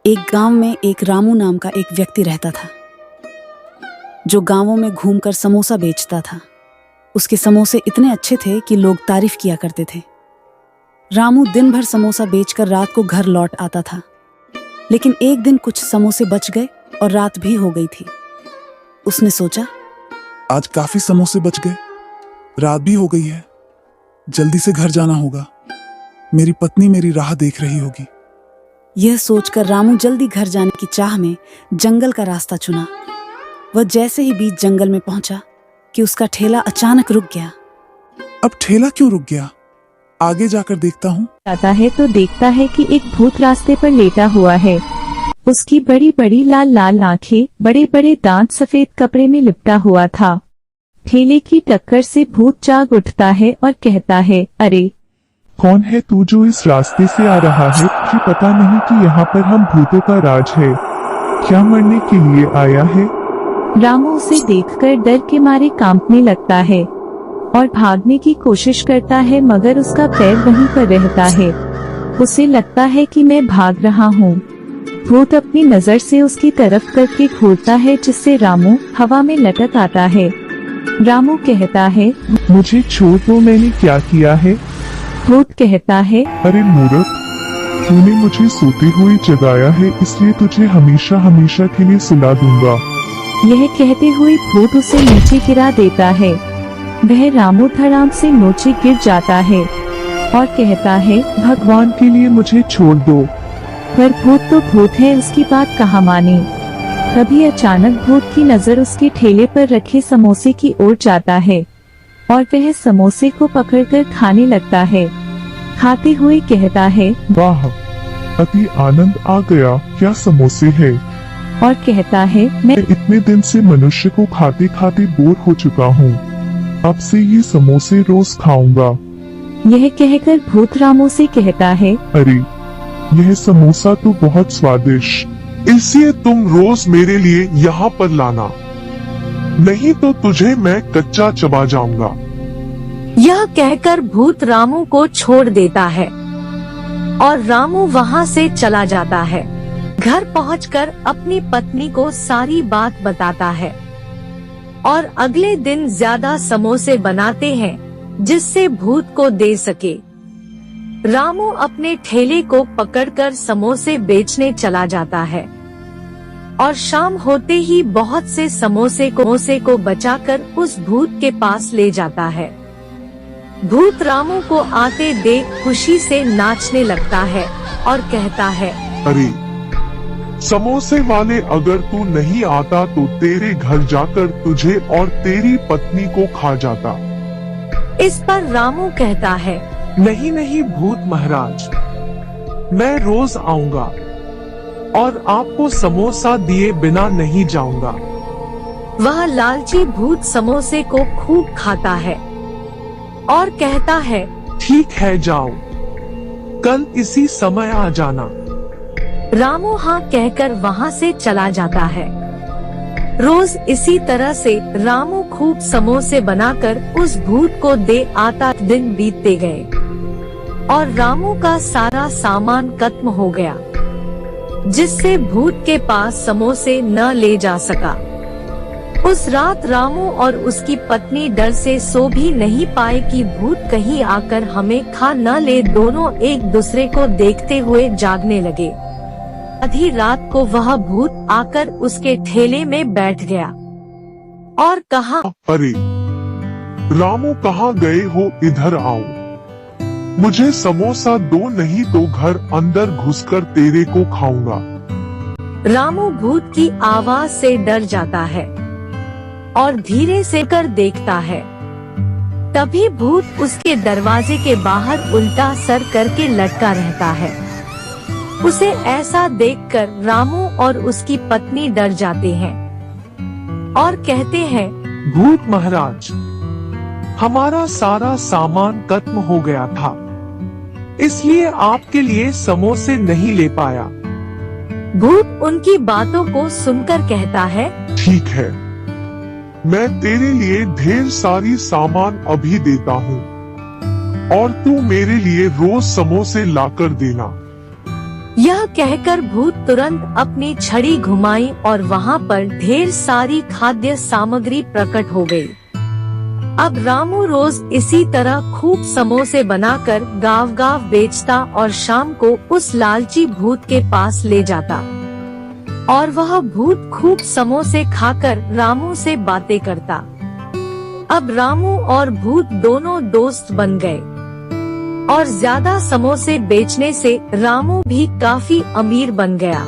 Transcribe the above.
एक गांव में एक रामू नाम का एक व्यक्ति रहता था जो गांवों में घूमकर समोसा बेचता था। उसके समोसे इतने अच्छे थे कि लोग तारीफ किया करते थे। रामू दिन भर समोसा बेचकर रात को घर लौट आता था, लेकिन एक दिन कुछ समोसे बच गए और रात भी हो गई थी। उसने सोचा, आज काफी समोसे बच गए, रात भी हो गई है, जल्दी से घर जाना होगा। मेरी पत्नी मेरी राह देख रही होगी। यह सोचकर रामू जल्दी घर जाने की चाह में जंगल का रास्ता चुना। वह जैसे ही बीच जंगल में पहुंचा कि उसका ठेला अचानक रुक गया। अब ठेला क्यों रुक गया? आगे जाकर देखता हूँ। जाता है तो देखता है कि एक भूत रास्ते पर लेटा हुआ है। उसकी बड़ी बड़ी लाल लाल आंखें, बड़े बड़े दांत सफेद कपड़े में लिपटा हुआ था। ठेले की टक्कर से भूत जाग उठता है और कहता है, अरे कौन है तू जो इस रास्ते से आ रहा है? तुझे पता नहीं कि यहाँ पर हम भूतों का राज है? क्या मरने के लिए आया है? रामू उसे देखकर डर के मारे कांपने लगता है और भागने की कोशिश करता है, मगर उसका पैर वहीं पर रहता है। उसे लगता है कि मैं भाग रहा हूँ। भूत अपनी नजर से उसकी तरफ करके घूरता है, जिससे रामू हवा में लटक आता है। रामू कहता है, मुझे छोड़ दो, मैंने क्या किया है? भूत कहता है, अरे मूर्ख, तूने मुझे सोते हुए जगाया है, इसलिए तुझे हमेशा हमेशा के लिए सुला दूंगा। यह कहते हुए भूत उसे नीचे गिरा देता है। वह रामू धड़ाम से नीचे गिर जाता है और कहता है, भगवान के लिए मुझे छोड़ दो। पर भूत तो भूत है, उसकी बात कहाँ माने। तभी अचानक भूत की नजर उसके ठेले पर रखे समोसे की ओर जाता है और वह समोसे को पकड़कर खाने लगता है। खाते हुए कहता है, वाह, अति आनंद आ गया, क्या समोसे है। और कहता है, मैं इतने दिन से मनुष्य को खाते खाते बोर हो चुका हूँ, अब से ये समोसे रोज खाऊंगा। यह कहकर भूत रामू से कहता है, अरे यह समोसा तो बहुत स्वादिष्ट, इसलिए तुम रोज मेरे लिए यहाँ पर लाना, नहीं तो तुझे मैं कच्चा चबा जाऊंगा। यह कहकर भूत रामू को छोड़ देता है और रामू वहाँ से चला जाता है। घर पहुंचकर अपनी पत्नी को सारी बात बताता है और अगले दिन ज्यादा समोसे बनाते हैं जिससे भूत को दे सके। रामू अपने ठेले को पकड़कर समोसे बेचने चला जाता है और शाम होते ही बहुत से समोसे को बचाकर उस भूत के पास ले जाता है। भूत रामू को आते देख खुशी से नाचने लगता है और कहता है, अरे समोसे वाले, अगर तू नहीं आता तो तेरे घर जाकर तुझे और तेरी पत्नी को खा जाता। इस पर रामू कहता है, नहीं नहीं भूत महाराज, मैं रोज आऊंगा और आपको समोसा दिए बिना नहीं जाऊंगा। वह लालची भूत समोसे को खूब खाता है और कहता है, ठीक है, जाओ, कल इसी समय आ जाना। रामू हाँ कहकर वहाँ से चला जाता है। रोज इसी तरह से रामू खूब समोसे बनाकर उस भूत को दे आता। दिन बीतते गए और रामू का सारा सामान खत्म हो गया, जिससे भूत के पास समोसे न ले जा सका। उस रात रामू और उसकी पत्नी डर से सो भी नहीं पाए कि भूत कहीं आकर हमें खा न ले। दोनों एक दूसरे को देखते हुए जागने लगे। आधी रात को वह भूत आकर उसके ठेले में बैठ गया और कहा, अरे रामू, कहाँ गए हो? इधर आओ, मुझे समोसा दो, नहीं तो घर अंदर घुसकर तेरे को खाऊंगा। रामू भूत की आवाज से डर जाता है और धीरे से कर देखता है। तभी भूत उसके दरवाजे के बाहर उल्टा सर करके लटका रहता है। उसे ऐसा देखकर रामू और उसकी पत्नी डर जाते हैं और कहते हैं, भूत महाराज, हमारा सारा सामान खत्म हो गया था, इसलिए आपके लिए समोसे नहीं ले पाया। भूत उनकी बातों को सुनकर कहता है, ठीक है, मैं तेरे लिए ढेर सारी सामान अभी देता हूँ और तू मेरे लिए रोज समोसे लाकर देना। यह कहकर भूत तुरंत अपनी छड़ी घुमाई और वहाँ पर ढेर सारी खाद्य सामग्री प्रकट हो गई। अब रामू रोज इसी तरह खूब समोसे बनाकर गांव-गांव बेचता और शाम को उस लालची भूत के पास ले जाता और वह भूत खूब समोसे खाकर रामू से बातें करता। अब रामू और भूत दोनों दोस्त बन गए और ज्यादा समोसे बेचने से रामू भी काफी अमीर बन गया।